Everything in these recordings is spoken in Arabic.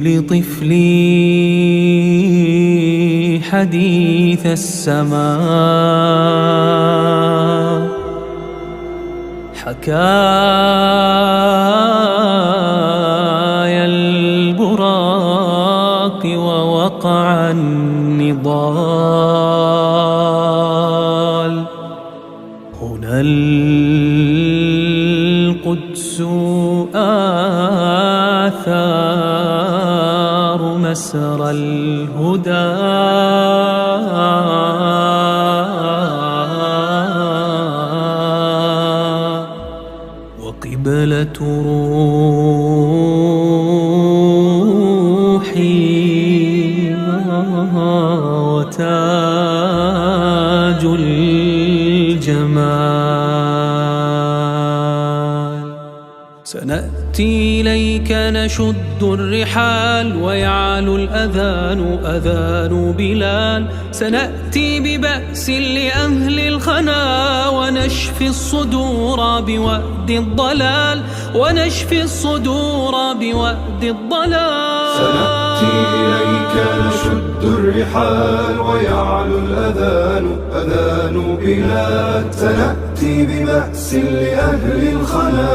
لطفلي حديث السماء، حكايا البراق ووقع النضال. هنا القدس آثار مسرى الهدى، وقبلة روحي وتاج الجمال. سنأتي إليك نشد الرحال، ويعلو الأذان أذان بلال. سنأتي ببأس لأهل الخنا، ونشفي الصدور بوأد الضلال، ونشفي الصدور بوأد الضلال. سنأتي إليك نشد الرحال، ويعلو الأذان أذان بلال. سنأتي ببأس لأهل الخنا،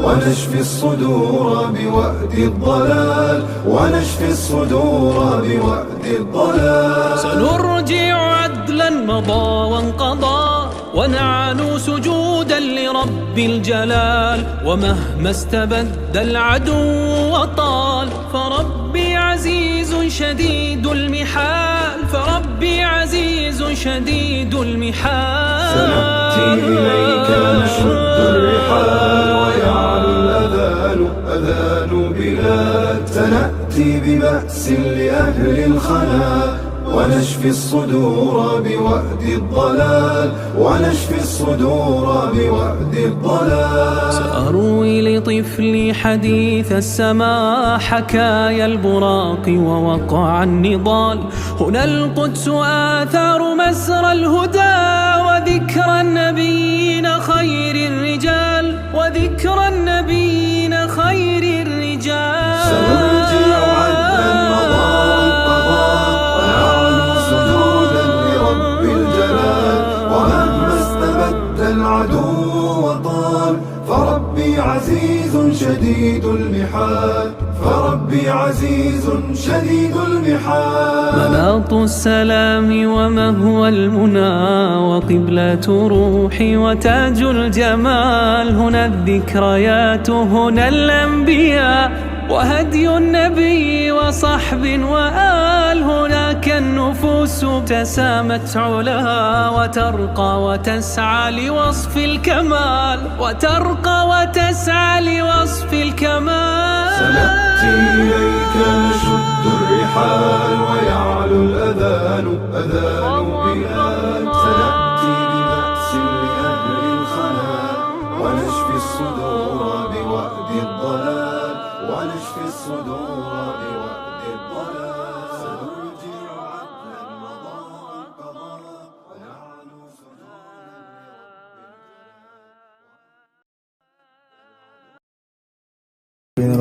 ونشفي الصدور بوأد الضلال، ونشفي الصدور بوأد الضلال. سنرجع عدلا مضى وانقضى، ونعلو سجودا لرب الجلال. ومهما استبد العدو وطال، فربي عزيز شديد المحال، فربي عزيز شديد المحال. سنأتي إليك نشد الرحال، ويعلو الأذان أذان بلال. سنأتي ببأس لأهل الخنا، ونشفي الصدور بوأد الضلال، ونشفي الصدور بوأد الضلال. سأروي لطفلي حديث السماء، حكايا البراق ووقع النضال. هنا القدس آثار مسرى الهدى، وذكر النبيين خير الرجال، وذكر النبيين خير الرجال. سنرجع عدلا مضى وانقضى، ونعلو سجودا لرب الجلال. ومهما استبد العدو وطال، فربي عزيز شديد المحال، فربي عزيز شديد المحال. مناط السلام ومهوى المنى، وقبلة روحي وتاج الجمال. هنا الذكريات هنا الأنبياء، وهدي النبي وصحب وآل. هناك النفوس تسامت علاها، وترقى وتسعى لوصف الكمال، وترقى وتسعى لوصف الكمال. سنأتي إليك نشد الرحال، ويعلو الأذان أذان بلال.